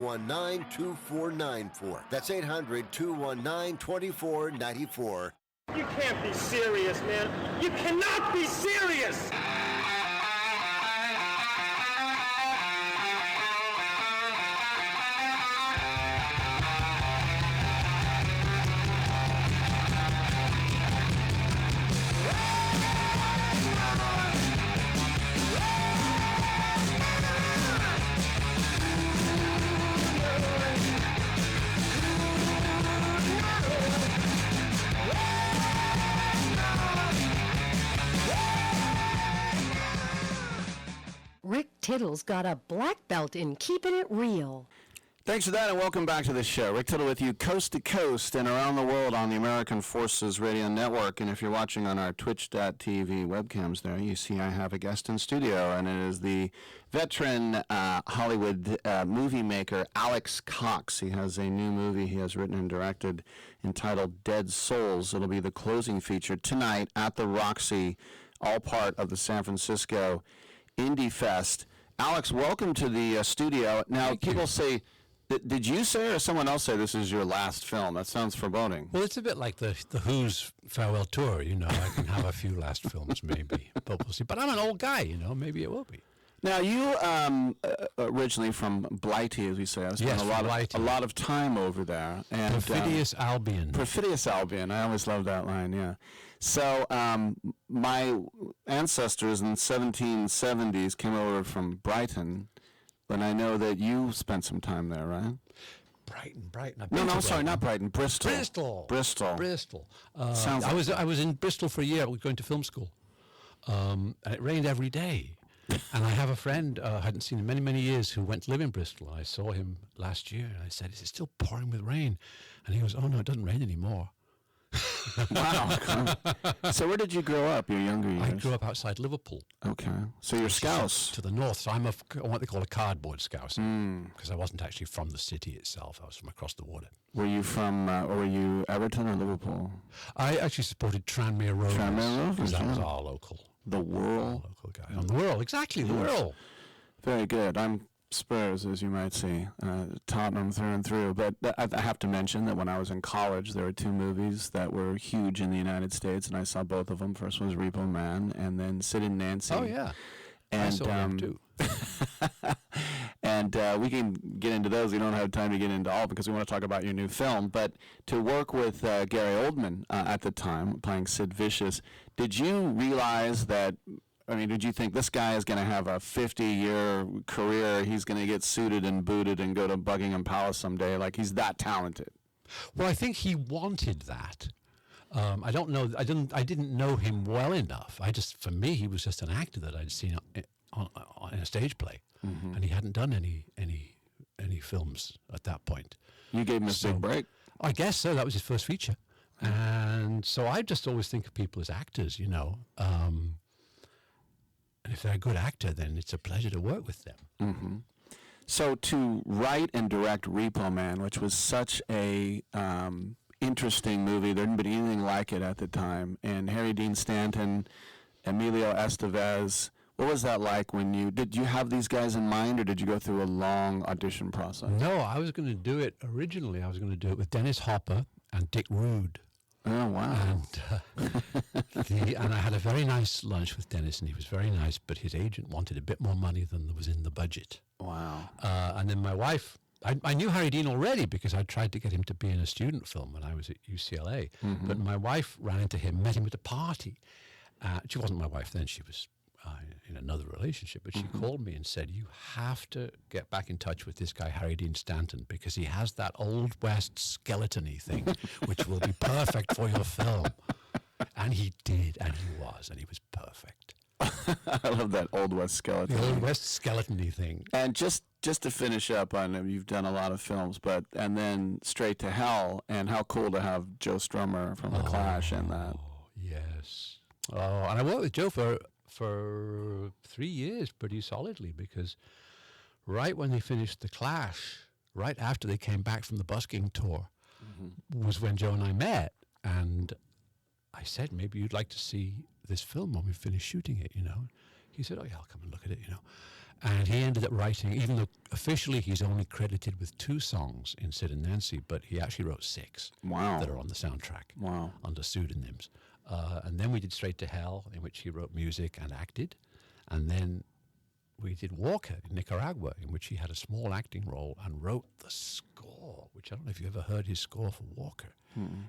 800-219-2494. That's 800-219-2494. You can't be serious, man. You cannot be serious! Tittle's got a black belt in keeping it real. Thanks for that, and welcome back to the show. Rick Tittle with you coast to coast and around the world on the American Forces Radio Network. And if you're watching on our twitch.tv webcams there, you see I have a guest in studio, and it is the veteran Hollywood movie maker Alex Cox. He has a new movie he has written and directed entitled Dead Souls. It'll be the closing feature tonight at the Roxy, all part of the San Francisco Indie Fest. Alex, welcome to the studio. Now, people say, did you say or someone else say this is your last film? That sounds foreboding. Well, it's a bit like the Who's farewell tour. You know, I can have a few last films maybe, but we'll see. But I'm an old guy, you know, maybe it will be. Now, you originally from Blighty, as we say. I spent a lot of time over there. And, Perfidious Albion. Perfidious Albion. I always love that line, yeah. So my ancestors in the 1770s came over from Brighton, and I know that you spent some time there, right? Brighton. No, sorry, not Brighton. Bristol. I was in Bristol for a year. I was going to film school, and it rained every day. And I have a friend I hadn't seen in many, many years who went to live in Bristol. I saw him last year, and I said, "Is it still pouring with rain?" And he goes, "Oh no, it doesn't rain anymore." Wow. So where did you grow up, your younger years? I grew up outside Liverpool. Okay. So you're Scouse. To the north. So I'm what they call a cardboard Scouse. Because I wasn't actually from the city itself. I was from across the water. Were you from, or were you Everton or Liverpool? I actually supported Tranmere Rovers. Tranmere Rovers, because that was our local. The Whirl. Local guy. On the Whirl, exactly, the Whirl. Very good. I'm Spurs, as you might see, Tottenham through and through. But I have to mention that when I was in college, there were two movies that were huge in the United States, and I saw both of them. First was Repo Man, and then Sid and Nancy. Oh, yeah. And, I saw them, too. And we can get into those. We don't have time to get into all because we want to talk about your new film. But to work with Gary Oldman at the time, playing Sid Vicious, did you realize that, did you think this guy is going to have a 50-year career? He's going to get suited and booted and go to Buckingham Palace someday. Like, he's that talented. Well, I think he wanted that. I don't know. I didn't know him well enough. For me, he was just an actor that I'd seen in a stage play, and he hadn't done any films at that point. You gave him a big break. I guess so. That was his first feature, and so I just always think of people as actors, you know. And if they're a good actor, then it's a pleasure to work with them. Mm-hmm. So to write and direct Repo Man, which was such a interesting movie, there hadn't been anything like it at the time, and Harry Dean Stanton, Emilio Estevez, what was that like did you have these guys in mind, or did you go through a long audition process? No, I was going to do it originally. I was going to do it with Dennis Hopper and Dick Rude. Oh, wow. And I had a very nice lunch with Dennis, and he was very nice, but his agent wanted a bit more money than was in the budget. Wow. And then my wife, I knew Harry Dean already because I tried to get him to be in a student film when I was at UCLA. Mm-hmm. But my wife ran into him, met him at a party. She wasn't my wife then, she was in another relationship, but she called me and said, "You have to get back in touch with this guy, Harry Dean Stanton, because he has that Old West skeleton-y thing, which will be perfect for your film." And he did, and he was perfect. I love that Old West skeleton. The Old West skeleton-y thing. And just to finish up on, you've done a lot of films, and then Straight to Hell, and how cool to have Joe Strummer from The Clash in that. Yes. Oh, and I worked with Joe for 3 years pretty solidly, because right when they finished The Clash, right after they came back from the busking tour, was when Joe and I met, and I said, "Maybe you'd like to see this film when we finish shooting it, you know." He said, "Oh yeah, I'll come and look at it, you know." And he ended up writing, even though officially he's only credited with 2 songs in Sid and Nancy, but he actually wrote 6 Wow. that are on the soundtrack Wow. under pseudonyms. And then we did Straight to Hell, in which he wrote music and acted. And then we did Walker in Nicaragua, in which he had a small acting role and wrote the score, which I don't know if you ever heard his score for Walker.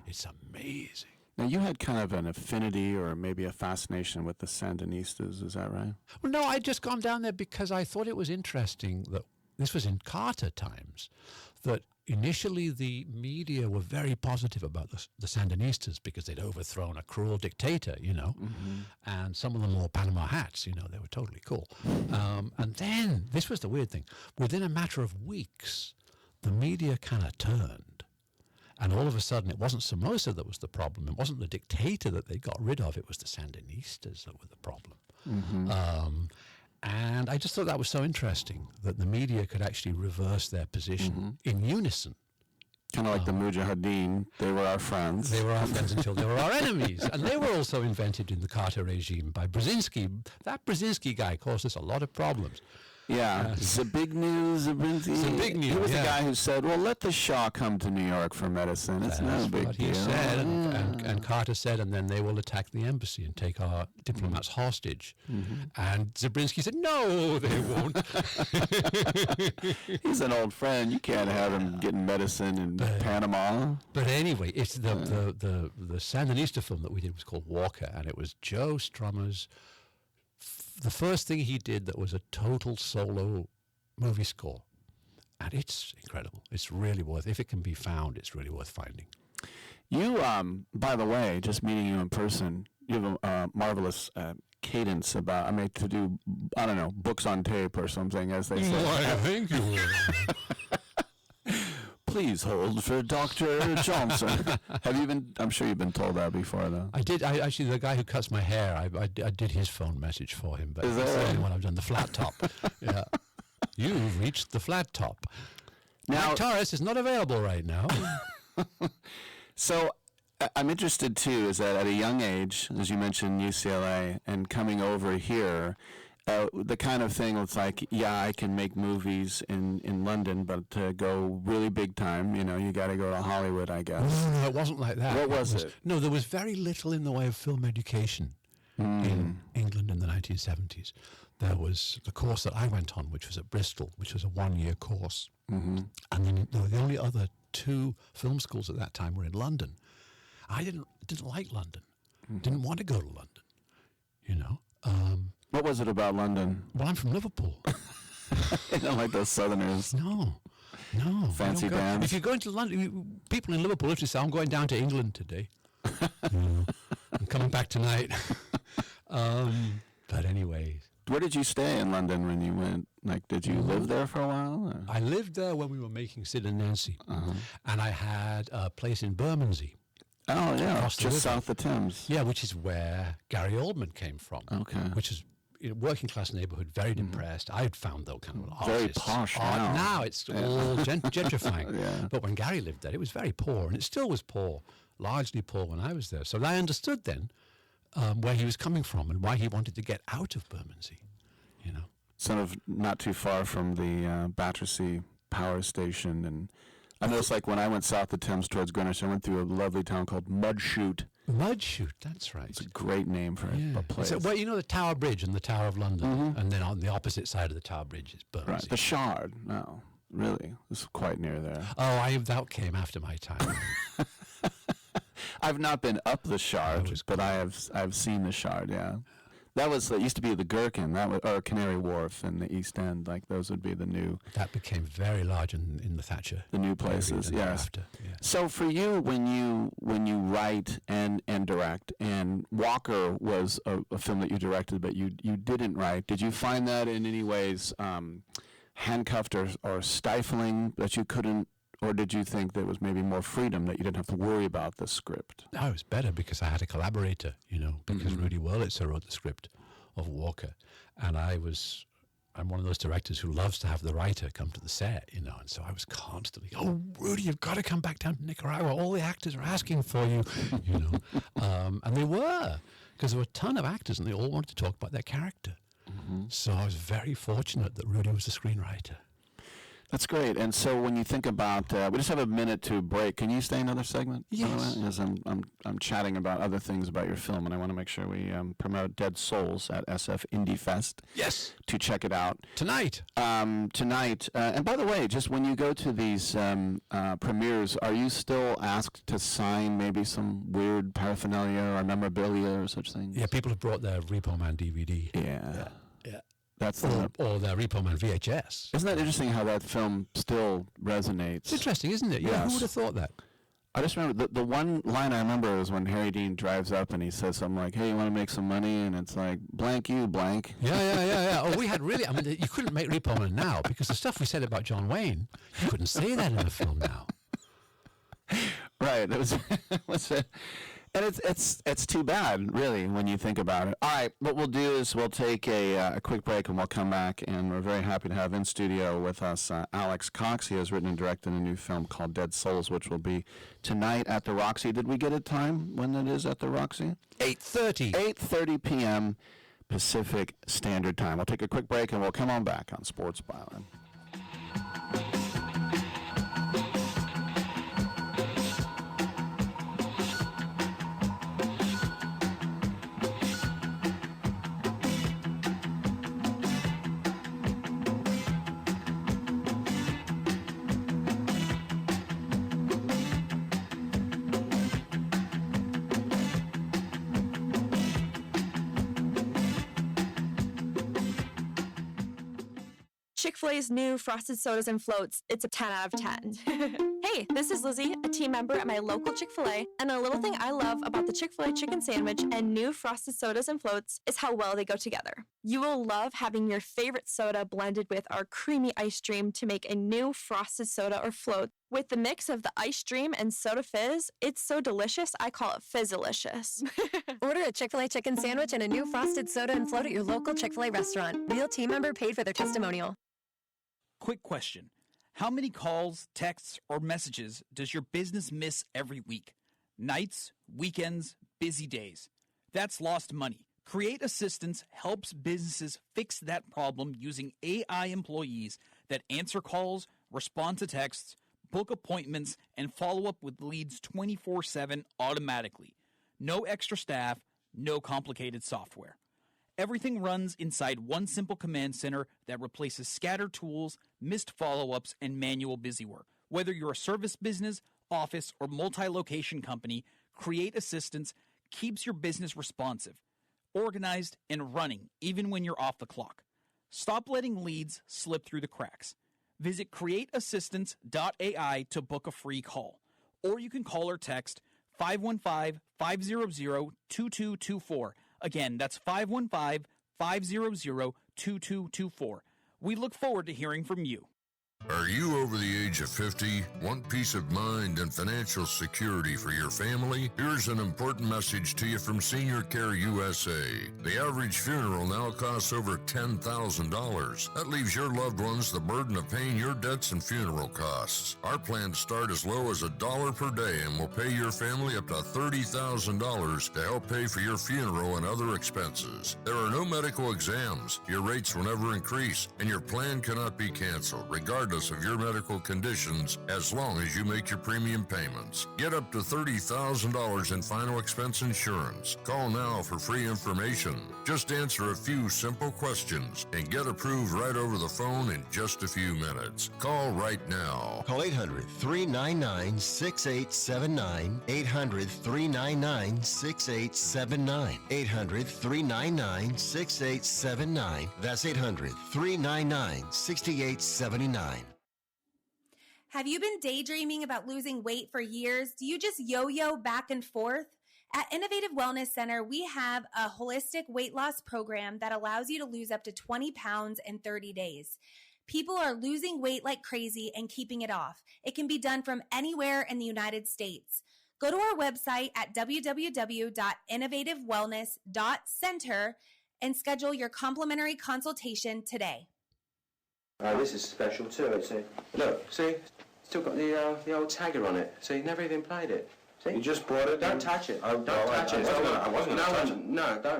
It's amazing. Now, you had kind of an affinity or maybe a fascination with the Sandinistas, is that right? Well, no, I'd just gone down there because I thought it was interesting that this was in Carter times, that initially the media were very positive about the Sandinistas because they'd overthrown a cruel dictator, you know, and some of them wore Panama hats, you know, they were totally cool. And then, this was the weird thing, within a matter of weeks, the media kind of turned. And all of a sudden, it wasn't Somoza that was the problem. It wasn't the dictator that they got rid of. It was the Sandinistas that were the problem. And I just thought that was so interesting, that the media could actually reverse their position in unison. Kind of like the Mujahideen, they were our friends. They were our friends until they were our enemies. And they were also invented in the Carter regime by Brzezinski. That Brzezinski guy caused us a lot of problems. Yeah, Zbigniew Zabrinski. He was the guy who said, well, let the Shah come to New York for medicine. It's no big what deal. he said, and Carter said, and then they will attack the embassy and take our diplomats hostage. And Zabrinski said, no, they won't. He's an old friend. You can't have him getting medicine in Panama. But anyway, it's the Sandinista film that we did was called Walker, and it was Joe Strummer's the first thing he did that was a total solo movie score. And it's incredible. It's really worth, if it can be found, it's really worth finding. You, by the way, just meeting you in person, you have a marvelous cadence about, I mean, to do, I don't know, books on tape or something, as they say. Why, thank you. Please hold for Dr. Johnson. Have you been, I'm sure you've been told that before, though. I did. I actually, the guy who cuts my hair, I did his phone message for him. But is that that's the right? only one I've done, the flat top. Yeah. You've reached the flat top. Now, Taurus is not available right now. So I'm interested, too, is that at a young age, as you mentioned, UCLA, and coming over here, the kind of thing was like, yeah, I can make movies in London, but to go really big time, you know, you got to go to Hollywood, I guess. No, it wasn't like that. What was it? No, there was very little in the way of film education in England in the 1970s. There was the course that I went on, which was at Bristol, which was a 1-year course. And then the only other 2 film schools at that time were in London. I didn't like London. Didn't want to go to London, you know. What was it about London? Well, I'm from Liverpool. You know, like those Southerners. No. Fancy you don't go. bands. If you're going to London, people in Liverpool literally say, I'm going down to England today. I'm coming back tonight. But anyway. Where did you stay in London when you went? Like, did you live there for a while? Or? I lived there when we were making Sid and Nancy. And I had a place in Bermondsey. Oh, yeah, Across the just river. south of Thames. Yeah, which is where Gary Oldman came from. Okay. Which is a working class neighborhood, very depressed. I'd found, though, kind of an Very artist. posh now. Now it's all gentrifying. Yeah. But when Gary lived there, it was very poor, and it still was poor, largely poor when I was there. So I understood then where he was coming from and why he wanted to get out of Bermondsey, you know. Sort of not too far from the Battersea Power Station. And I noticed, like, when I went south of Thames towards Greenwich, I went through a lovely town called Mudchute. Mudchute, that's right. It's a great name for a place. So, well, you know the Tower Bridge and the Tower of London, and then on the opposite side of the Tower Bridge is Bermondsey. Right. The Shard. No, really. It's quite near there. Oh, that came after my time. I've not been up the Shard, but I've seen the Shard, yeah. That used to be the Gherkin, or Canary Wharf in the East End. Like, those would be the new... That became very large in the Thatcher. The new places, yes. After, yeah. So for you, when you write and direct, and Walker was a film that you directed, but you didn't write, did you find that in any ways handcuffed or stifling, that you couldn't, or did you think there was maybe more freedom, that you didn't have to worry about the script? No, it was better because I had a collaborator, you know, because Rudy Wurlitzer wrote the script of Walker, and I'm one of those directors who loves to have the writer come to the set, you know, and so I was constantly, oh, Rudy, you've got to come back down to Nicaragua. All the actors are asking for you, you know. And they were, because there were a ton of actors, and they all wanted to talk about their character. So I was very fortunate that Rudy was the screenwriter. That's great. And so when you think about, we just have a minute to break. Can you stay another segment? Yes. Because I'm chatting about other things about your film, and I want to make sure we promote Dead Souls at SF Indie Fest. Yes. To check it out Tonight. tonight. And by the way, just when you go to these premieres, are you still asked to sign maybe some weird paraphernalia or memorabilia or such things? Yeah, people have brought their Repo Man DVD. Yeah. Yeah. That's Or their Repo Man VHS. Isn't that interesting how that film still resonates? It's interesting, isn't it? Yeah, Yes. who would have thought that? I just remember the one line I remember is when Harry Dean drives up and he says something like, "Hey, you want to make some money?" And it's like, "Blank you, blank." Yeah. Oh, we had really, I mean, you couldn't make Repo Man now because the stuff we said about John Wayne, you couldn't say that in a film now. Right. It was and it's too bad, really, when you think about it. All right, what we'll do is we'll take a quick break and we'll come back, and we're very happy to have in studio with us Alex Cox. He has written and directed a new film called Dead Souls, which will be tonight at the Roxy. Did we get a time when it is at the Roxy? 8:30. 8:30 p.m. Pacific Standard Time. We'll take a quick break and we'll come on back on Sports Byline. Chick-fil-A's new Frosted Sodas and Floats, it's a 10 out of 10. Hey, this is Lizzie, a team member at my local Chick-fil-A, and a little thing I love about the Chick-fil-A chicken sandwich and new Frosted Sodas and Floats is how well they go together. You will love having your favorite soda blended with our creamy ice stream to make a new Frosted Soda or Float. With the mix of the ice stream and soda fizz, it's so delicious, I call it Fizzalicious. Order a Chick-fil-A chicken sandwich and a new frosted soda and float at your local Chick-fil-A restaurant. Real team member paid for their testimonial. Quick question. How many calls, texts, or messages does your business miss every week? Nights, weekends, busy days. That's lost money. Create Assistance helps businesses fix that problem using AI employees that answer calls, respond to texts, book appointments, and follow up with leads 24/7 automatically. No extra staff, no complicated software. Everything runs inside one simple command center that replaces scattered tools, missed follow-ups, and manual busywork. Whether you're a service business, office, or multi-location company, Create Assistance keeps your business responsive, organized, and running even when you're off the clock. Stop letting leads slip through the cracks. Visit createassistance.ai to book a free call. Or you can call or text 515-500-2224. Again, that's 515-500-2224. We look forward to hearing from you. Are you over the age of 50? Want peace of mind and financial security for your family? Here's an important message to you from Senior Care USA. The average funeral now costs over $10,000. That leaves your loved ones the burden of paying your debts and funeral costs. Our plans start as low as $1 per day and will pay your family up to $30,000 to help pay for your funeral and other expenses. There are no medical exams. Your rates will never increase, and your plan cannot be canceled, regardless of your medical conditions, as long as you make your premium payments. Get up to $30,000 in final expense insurance. Call now for free information. Just answer a few simple questions and get approved right over the phone in just a few minutes. Call right now. Call 800-399-6879. 800-399-6879. 800-399-6879. That's 800-399-6879. Have you been daydreaming about losing weight for years? Do you just yo-yo back and forth? At Innovative Wellness Center, we have a holistic weight loss program that allows you to lose up to 20 pounds in 30 days. People are losing weight like crazy and keeping it off. It can be done from anywhere in the United States. Go to our website at www.innovativewellness.center and schedule your complimentary consultation today. This is special too. It's look, see, still got the old tagger on it. See, never even played it. See? You just brought it. Don't touch it. Oh, don't touch it. I wasn't gonna touch it. No, don't.